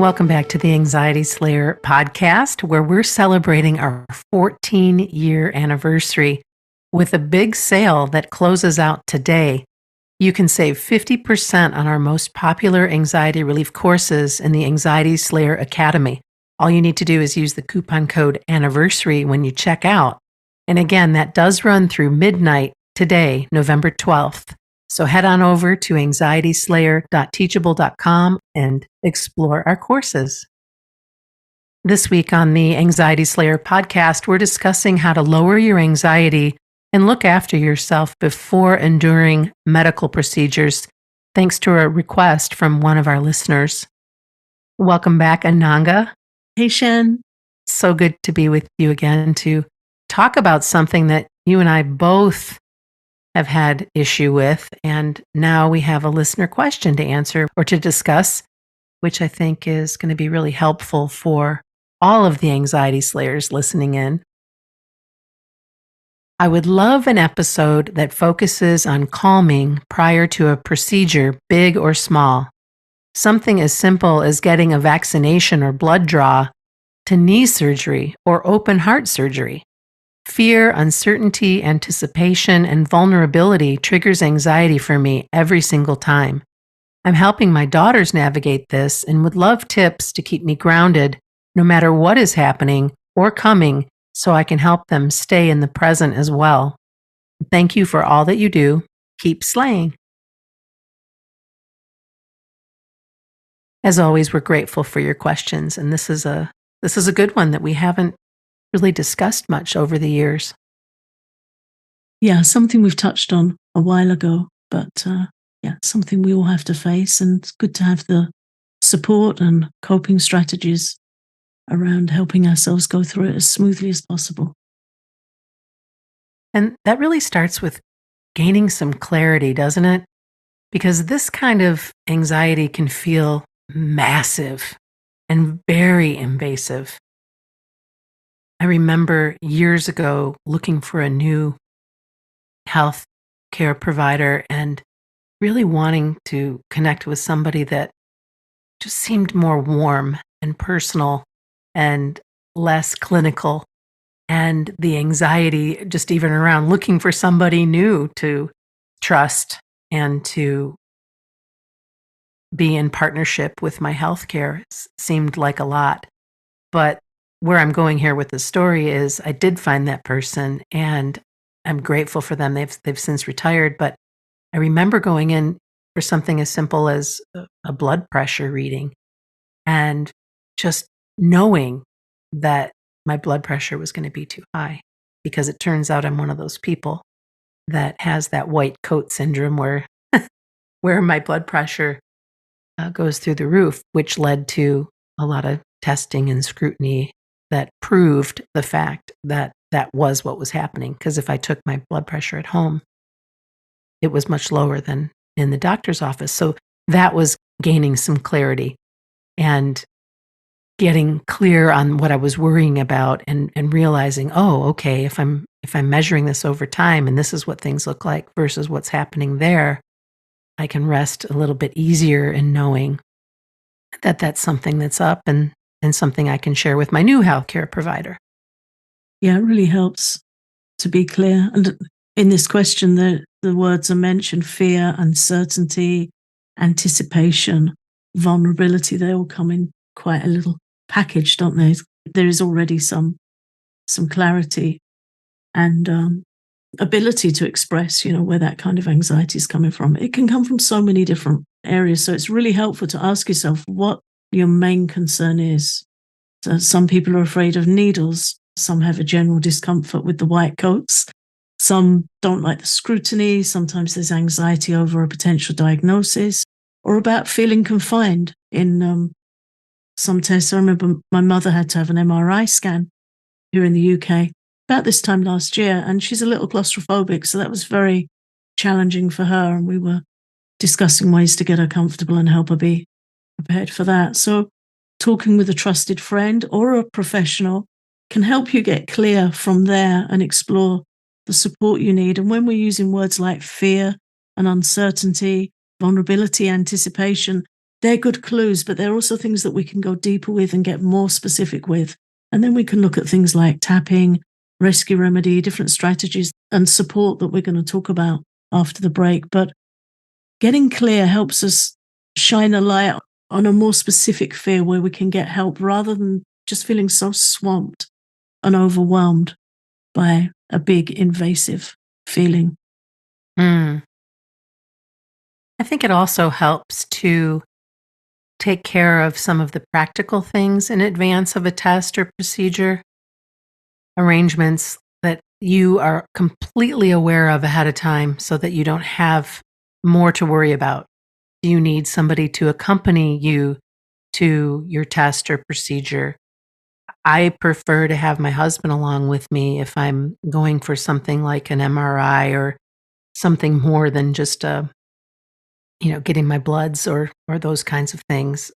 Welcome back to the Anxiety Slayer podcast, where we're celebrating our 14-year anniversary with a big sale that closes out today. You can save 50% on our most popular anxiety relief courses in the Anxiety Slayer Academy. All you need to do is use the coupon code anniversary when you check out. And again, that does run through midnight today, November 12th. So head on over to anxietyslayer.teachable.com and explore our courses. This week on the Anxiety Slayer podcast, we're discussing how to lower your anxiety and look after yourself before and during medical procedures, thanks to a request from one of our listeners. Welcome back, Ananga. Hey, Shan. So good to be with you again to talk about something that you and I both have had issue with, and now we have a listener question to answer or to discuss, which I think is going to be really helpful for all of the anxiety slayers listening in. I would love an episode that focuses on calming prior to a procedure, big or small. Something as simple as getting a vaccination or blood draw to knee surgery or open heart surgery. Fear, uncertainty, anticipation, and vulnerability triggers anxiety for me every single time. I'm helping my daughters navigate this and would love tips to keep me grounded no matter what is happening or coming so I can help them stay in the present as well. Thank you for all that you do. Keep slaying. As always, we're grateful for your questions, and this is a good one that we haven't really discussed much over the years. Yeah, something we've touched on a while ago, but something we all have to face, and it's good to have the support and coping strategies around helping ourselves go through it as smoothly as possible. And that really starts with gaining some clarity, doesn't it? Because this kind of anxiety can feel massive and very invasive. I remember years ago looking for a new health care provider and really wanting to connect with somebody that just seemed more warm and personal and less clinical. And the anxiety just even around looking for somebody new to trust and to be in partnership with my healthcare seemed like a lot. But where I'm going here with the story is I did find that person and I'm grateful for them. They've since retired, but I remember going in for something as simple as a blood pressure reading and just knowing that my blood pressure was going to be too high, because it turns out I'm one of those people that has that white coat syndrome where my blood pressure goes through the roof, which led to a lot of testing and scrutiny that proved the fact that that was what was happening. Because if I took my blood pressure at home, it was much lower than in the doctor's office. So that was gaining some clarity and getting clear on what I was worrying about and realizing, oh, okay, if I'm measuring this over time and this is what things look like versus what's happening there, I can rest a little bit easier in knowing that that's something that's up and something I can share with my new healthcare provider. Yeah, it really helps to be clear. And in this question, the words are mentioned: fear, uncertainty, anticipation, vulnerability. They all come in quite a little package, don't they? There is already some clarity and ability to express, where that kind of anxiety is coming from. It can come from so many different areas. So it's really helpful to ask yourself what your main concern is. So some people are afraid of needles. Some have a general discomfort with the white coats. Some don't like the scrutiny. Sometimes there's anxiety over a potential diagnosis or about feeling confined in some tests. I remember my mother had to have an MRI scan here in the UK about this time last year, and she's a little claustrophobic, so that was very challenging for her, and we were discussing ways to get her comfortable and help her be prepared for that. So talking with a trusted friend or a professional can help you get clear from there and explore the support you need. And when we're using words like fear and uncertainty, vulnerability, anticipation, they're good clues, but they're also things that we can go deeper with and get more specific with. And then we can look at things like tapping, rescue remedy, different strategies and support that we're going to talk about after the break. But getting clear helps us shine a light on a more specific fear where we can get help rather than just feeling so swamped and overwhelmed by a big invasive feeling. Mm. I think it also helps to take care of some of the practical things in advance of a test or procedure, arrangements that you are completely aware of ahead of time so that you don't have more to worry about. Do you need somebody to accompany you to your test or procedure? I prefer to have my husband along with me if I'm going for something like an MRI or something more than just getting my bloods or those kinds of things.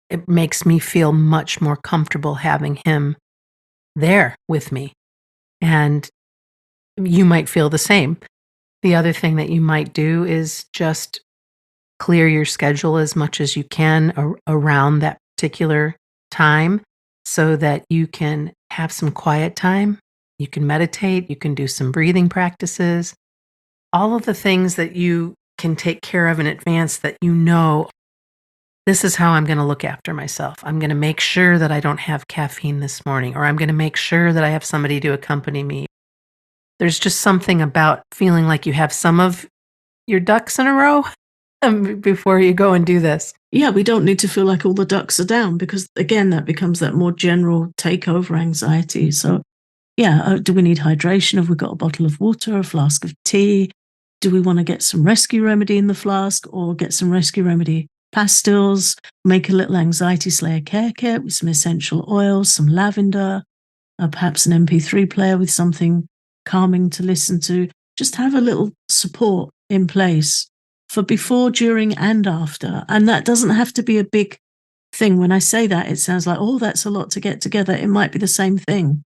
It makes me feel much more comfortable having him there with me. And you might feel the same. The other thing that you might do is just clear your schedule as much as you can around that particular time so that you can have some quiet time. You can meditate, you can do some breathing practices, all of the things that you can take care of in advance that you know this is how I'm going to look after myself. I'm going to make sure that I don't have caffeine this morning, or I'm going to make sure that I have somebody to accompany me. There's just something about feeling like you have some of your ducks in a row before you go and do this. Yeah, we don't need to feel like all the ducks are down because, again, that becomes that more general takeover anxiety. So, yeah, do we need hydration? Have we got a bottle of water, a flask of tea? Do we want to get some rescue remedy in the flask or get some rescue remedy pastilles? Make a little anxiety slayer care kit with some essential oils, some lavender, perhaps an MP3 player with something calming to listen to. Just have a little support in place for before, during, and after. And that doesn't have to be a big thing. When I say that, it sounds like, oh, that's a lot to get together. It might be the same thing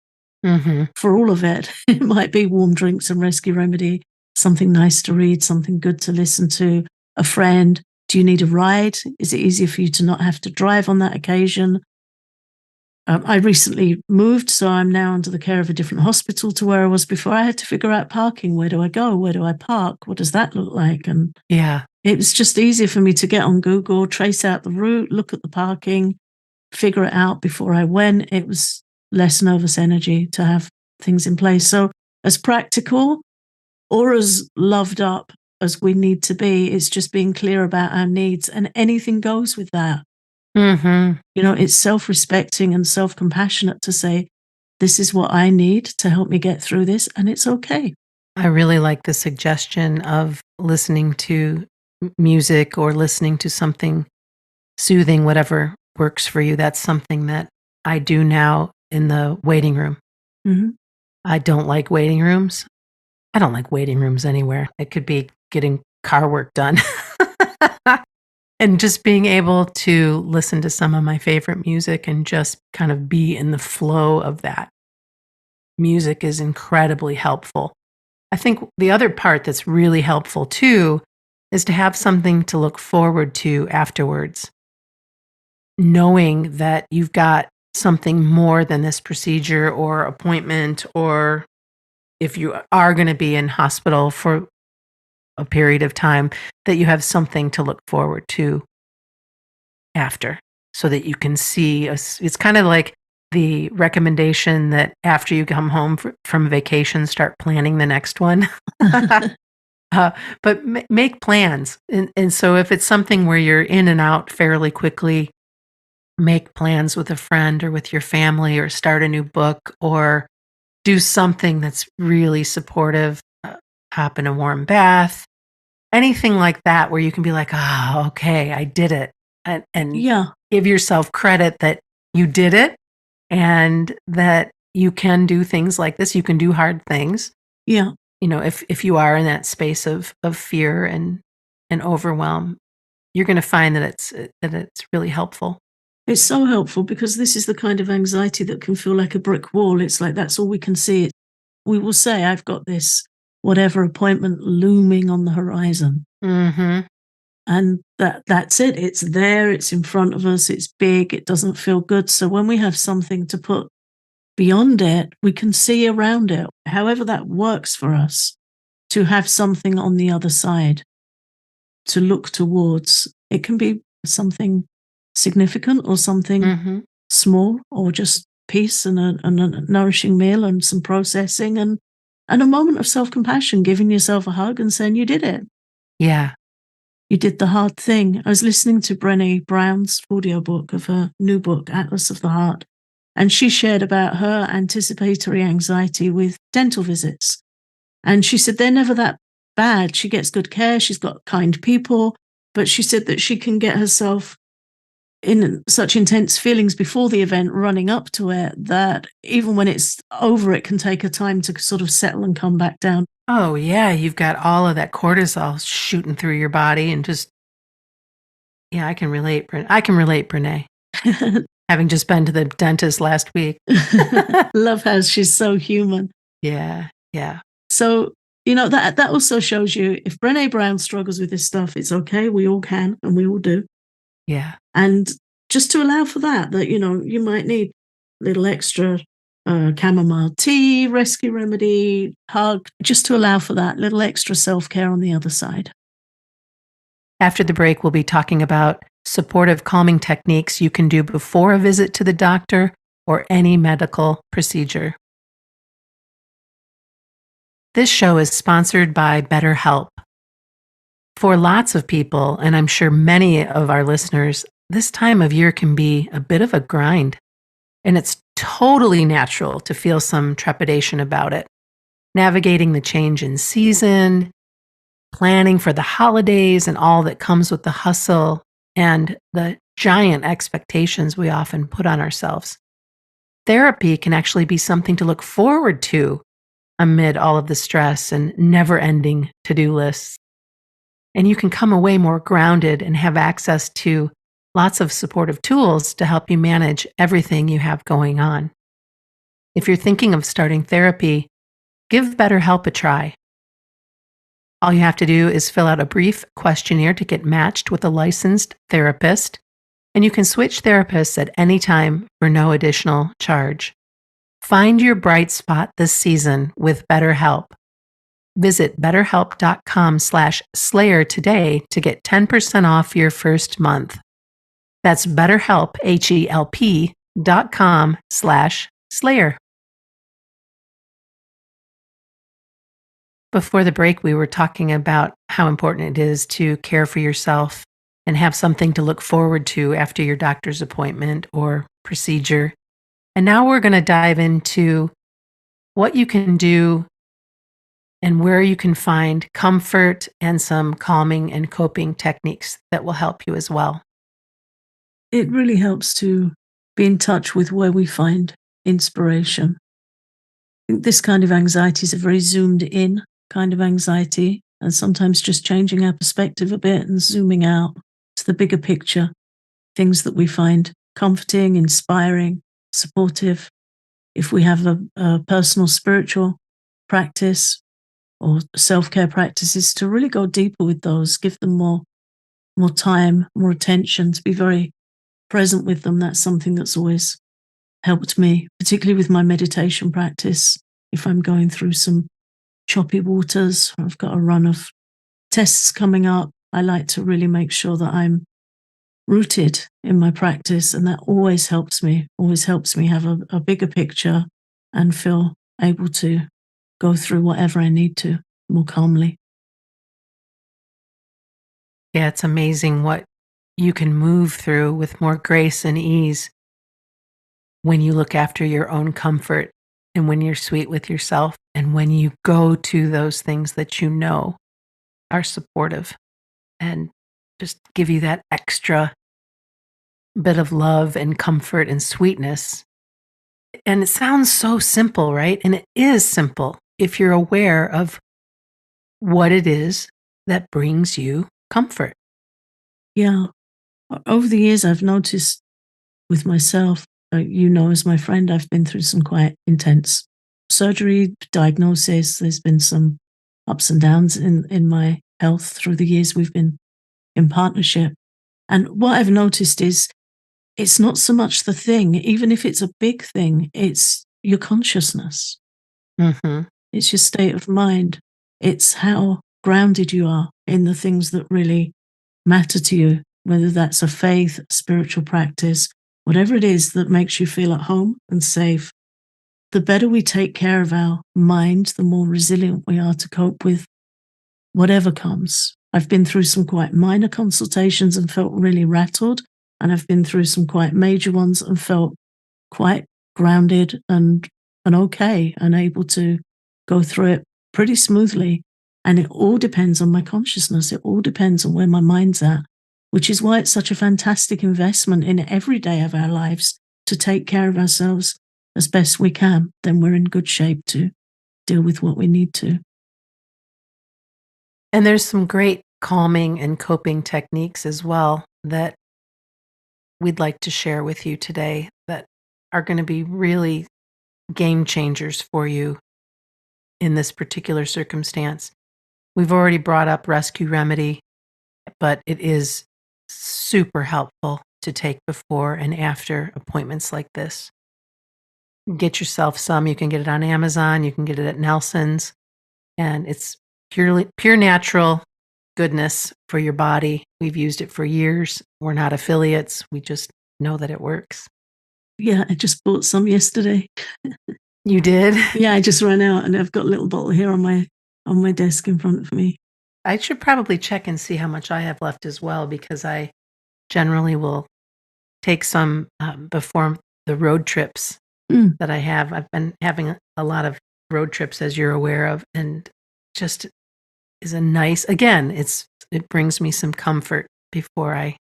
for all of it. It might be warm drinks and rescue remedy, something nice to read, something good to listen to, a friend. Do you need a ride? Is it easier for you to not have to drive on that occasion? I recently moved, so I'm now under the care of a different hospital to where I was before. I had to figure out parking. Where do I go? Where do I park? What does that look like? And Yeah. it was just easier for me to get on Google, trace out the route, look at the parking, figure it out before I went. It was less nervous energy to have things in place. So as practical or as loved up as we need to be, it's just being clear about our needs, and anything goes with that. Mm-hmm. It's self-respecting and self-compassionate to say, this is what I need to help me get through this, and it's okay. I really like the suggestion of listening to music or listening to something soothing, whatever works for you. That's something that I do now in the waiting room. Mm-hmm. I don't like waiting rooms. I don't like waiting rooms anywhere. It could be getting car work done. And just being able to listen to some of my favorite music and just kind of be in the flow of that. Music is incredibly helpful. I think the other part that's really helpful too is to have something to look forward to afterwards, knowing that you've got something more than this procedure or appointment, or if you are going to be in hospital for a period of time, that you have something to look forward to after so that you can see. It's kind of like the recommendation that after you come home from vacation, start planning the next one. But make plans. And so if it's something where you're in and out fairly quickly, make plans with a friend or with your family, or start a new book, or do something that's really supportive. Hop in a warm bath, anything like that, where you can be like, ah, okay, I did it. And Yeah. give yourself credit that you did it and that you can do things like this. You can do hard things. Yeah. If you are in that space of fear and overwhelm, you're going to find that it's really helpful. It's so helpful because this is the kind of anxiety that can feel like a brick wall. It's like that's all we can see. We will say, I've got this whatever appointment looming on the horizon. Mm-hmm. And that's it. It's there, it's in front of us, it's big, it doesn't feel good. So when we have something to put beyond it, we can see around it, however that works for us, to have something on the other side to look towards. It can be something significant or something Mm-hmm. small, or just peace and a nourishing meal and some processing and a moment of self-compassion, giving yourself a hug and saying you did it. Yeah. You did the hard thing. I was listening to Brené Brown's audiobook of her new book, Atlas of the Heart, and she shared about her anticipatory anxiety with dental visits. And she said they're never that bad. She gets good care, she's got kind people, but she said that she can get herself in such intense feelings before the event running up to it that even when it's over, it can take her time to sort of settle and come back down. Oh, yeah. You've got all of that cortisol shooting through your body and just, yeah, I can relate. I can relate, Brene, having just been to the dentist last week. Love how she's so human. Yeah. Yeah. So, that also shows you if Brené Brown struggles with this stuff, it's okay. We all can and we all do. Yeah. And just to allow for that, you might need a little extra chamomile tea, rescue remedy, hug, just to allow for that little extra self-care on the other side. After the break, we'll be talking about supportive calming techniques you can do before a visit to the doctor or any medical procedure. This show is sponsored by BetterHelp. For lots of people, and I'm sure many of our listeners, this time of year can be a bit of a grind, and it's totally natural to feel some trepidation about it. Navigating the change in season, planning for the holidays and all that comes with the hustle and the giant expectations we often put on ourselves. Therapy can actually be something to look forward to amid all of the stress and never ending to do lists. And you can come away more grounded and have access to lots of supportive tools to help you manage everything you have going on. If you're thinking of starting therapy, give BetterHelp a try. All you have to do is fill out a brief questionnaire to get matched with a licensed therapist, and you can switch therapists at any time for no additional charge. Find your bright spot this season with BetterHelp. Visit betterhelp.com/slayer today to get 10% off your first month. That's BetterHelp, HELP.com/slayer. Before the break, we were talking about how important it is to care for yourself and have something to look forward to after your doctor's appointment or procedure. And now we're going to dive into what you can do and where you can find comfort and some calming and coping techniques that will help you as well. It really helps to be in touch with where we find inspiration. I think this kind of anxiety is a very zoomed in kind of anxiety, and sometimes just changing our perspective a bit and zooming out to the bigger picture, things that we find comforting, inspiring, supportive. If we have a personal spiritual practice or self-care practices, to really go deeper with those, give them more time, more attention, to be very present with them. That's something that's always helped me, particularly with my meditation practice. If I'm going through some choppy waters, or I've got a run of tests coming up, I like to really make sure that I'm rooted in my practice, and that always helps me have a bigger picture and feel able to go through whatever I need to more calmly. Yeah, it's amazing what you can move through with more grace and ease when you look after your own comfort and when you're sweet with yourself and when you go to those things that you know are supportive and just give you that extra bit of love and comfort and sweetness. And it sounds so simple, right? And it is simple if you're aware of what it is that brings you comfort. Yeah. Over the years, I've noticed with myself, as my friend, I've been through some quite intense surgery, diagnosis. There's been some ups and downs in my health through the years we've been in partnership. And what I've noticed is it's not so much the thing, even if it's a big thing, it's your consciousness. Mm-hmm. It's your state of mind. It's how grounded you are in the things that really matter to you, whether that's a faith, spiritual practice, whatever it is that makes you feel at home and safe. The better we take care of our mind, the more resilient we are to cope with whatever comes. I've been through some quite minor consultations and felt really rattled, and I've been through some quite major ones and felt quite grounded and okay and able to go through it pretty smoothly. And it all depends on my consciousness. It all depends on where my mind's at, which is why it's such a fantastic investment in every day of our lives to take care of ourselves as best we can. Then we're in good shape to deal with what we need to. And there's some great calming and coping techniques as well that we'd like to share with you today that are going to be really game changers for you in this particular circumstance. We've already brought up rescue remedy, but it is super helpful to take before and after appointments like this. Get yourself some. You can get it on Amazon. You can get it at Nelson's. And it's pure natural goodness for your body. We've used it for years. We're not affiliates. We just know that it works. Yeah, I just bought some yesterday. You did? Yeah, I just ran out and I've got a little bottle here on my desk in front of me. I should probably check and see how much I have left as well, because I generally will take some before the road trips that I have. I've been having a lot of road trips, as you're aware of, and just is a nice, again, it brings me some comfort before I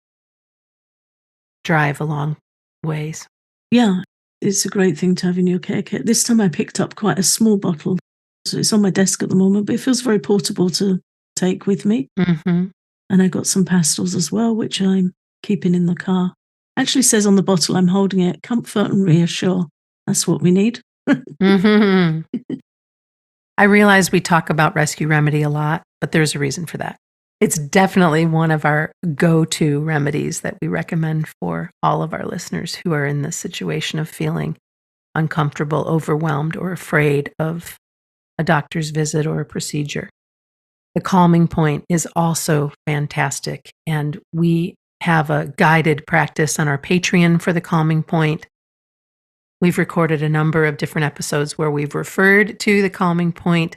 drive a long ways. Yeah, it's a great thing to have in your care kit. This time I picked up quite a small bottle, so it's on my desk at the moment, but it feels very portable to take with me. Mm-hmm. And I got some pastels as well, which I'm keeping in the car. Actually says on the bottle, I'm holding it, comfort and reassure. That's what we need. Mm-hmm. I realize we talk about rescue remedy a lot, but there's a reason for that. It's definitely one of our go-to remedies that we recommend for all of our listeners who are in this situation of feeling uncomfortable, overwhelmed, or afraid of a doctor's visit or a procedure. The calming point is also fantastic, and we have a guided practice on our Patreon for the calming point. We've recorded a number of different episodes where we've referred to the calming point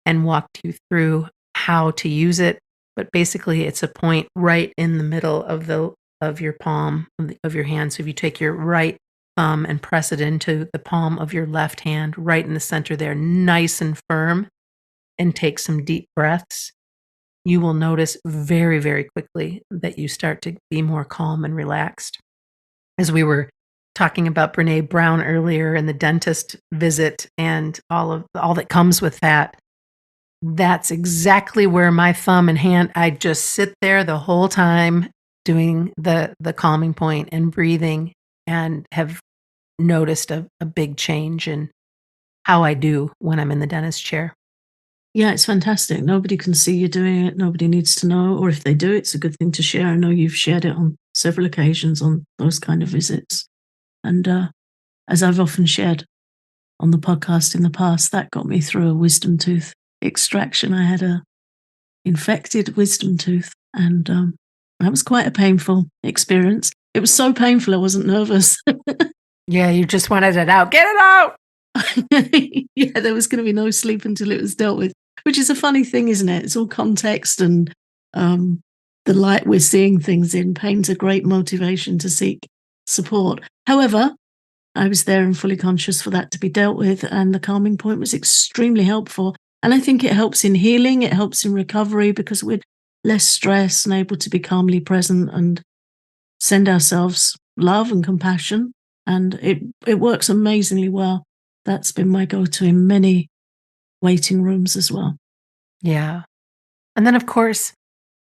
and walked you through how to use it. But basically, it's a point right in the middle of your palm of your hand. So if you take your right thumb and press it into the palm of your left hand, right in the center there, nice and firm, and take some deep breaths, you will notice very, very quickly that you start to be more calm and relaxed. As we were talking about Brene Brown earlier and the dentist visit and all that comes with that, that's exactly where my thumb and hand, I just sit there the whole time doing the calming point and breathing, and have noticed a big change in how I do when I'm in the dentist chair. Yeah, it's fantastic. Nobody can see you doing it. Nobody needs to know. Or if they do, it's a good thing to share. I know you've shared it on several occasions on those kind of visits. And as I've often shared on the podcast in the past, that got me through a wisdom tooth extraction. I had a infected wisdom tooth, and that was quite a painful experience. It was so painful I wasn't nervous. Yeah, you just wanted it out. Get it out! Yeah, there was going to be no sleep until it was dealt with, which is a funny thing, isn't it? It's all context, and the light we're seeing things in pain's a great motivation to seek support. However, I was there and fully conscious for that to be dealt with, and the calming point was extremely helpful. And I think it helps in healing, it helps in recovery, because we're less stressed and able to be calmly present and send ourselves love and compassion. And it works amazingly well. That's been my go-to in many waiting rooms as well. Yeah. And then, of course,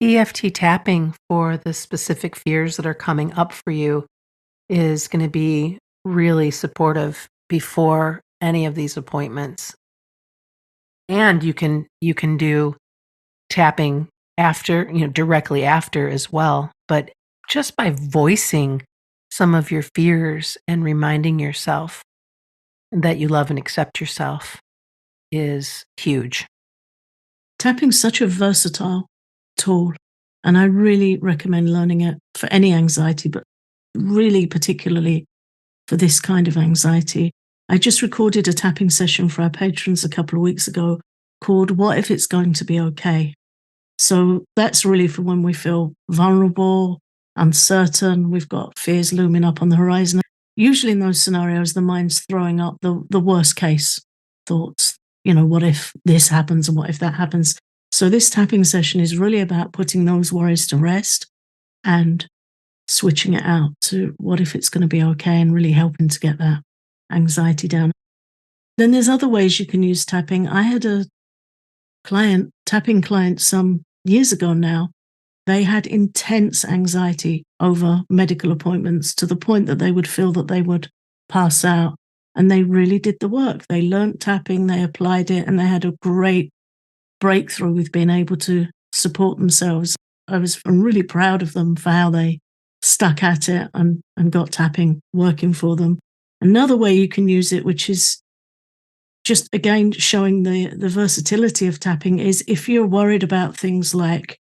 EFT tapping for the specific fears that are coming up for you is going to be really supportive before any of these appointments. And you can do tapping after, directly after as well. But just by voicing some of your fears and reminding yourself that you love and accept yourself is huge. Tapping's such a versatile tool, and I really recommend learning it for any anxiety, but really particularly for this kind of anxiety. I just recorded a tapping session for our patrons a couple of weeks ago called What If It's Going to Be Okay? So that's really for when we feel vulnerable, uncertain, we've got fears looming up on the horizon. Usually in those scenarios, the mind's throwing up the worst case thoughts. What if this happens and what if that happens? So this tapping session is really about putting those worries to rest and switching it out to what if it's going to be okay, and really helping to get that anxiety down. Then there's other ways you can use tapping. I had a tapping client some years ago now. They had intense anxiety over medical appointments to the point that they would feel that they would pass out. And they really did the work. They learnt tapping, they applied it, and they had a great breakthrough with being able to support themselves. I'm really proud of them for how they stuck at it and got tapping working for them. Another way you can use it, which is just again showing the versatility of tapping, is if you're worried about things like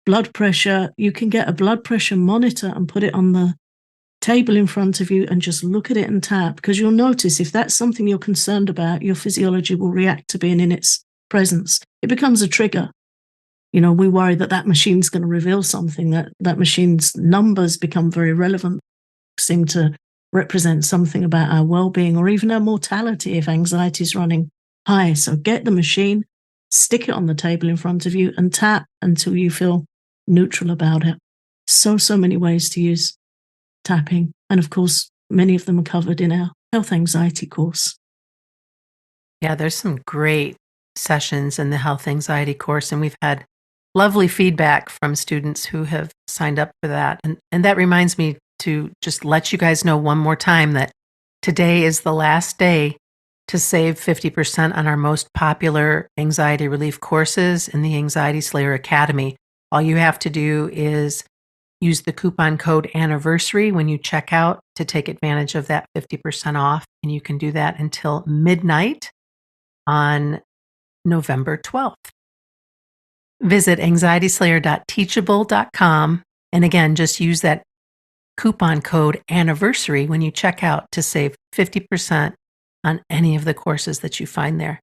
blood pressure, you can get a blood pressure monitor and put it on the table in front of you and just look at it and tap, because you'll notice if that's something you're concerned about, your physiology will react to being in its presence. It becomes a trigger. We worry that machine's going to reveal something, that machine's numbers become very relevant, seem to represent something about our well-being or even our mortality if anxiety is running high. So get the machine, stick it on the table in front of you and tap until you feel neutral about it. So many ways to use tapping. And of course, many of them are covered in our health anxiety course. Yeah, there's some great sessions in the health anxiety course, and we've had lovely feedback from students who have signed up for that. And that reminds me to just let you guys know one more time that today is the last day to save 50% on our most popular anxiety relief courses in the Anxiety Slayer Academy. All you have to do is use the coupon code anniversary when you check out to take advantage of that 50% off. And you can do that until midnight on November 12th. Visit anxietyslayer.teachable.com. And again, just use that coupon code anniversary when you check out to save 50% on any of the courses that you find there.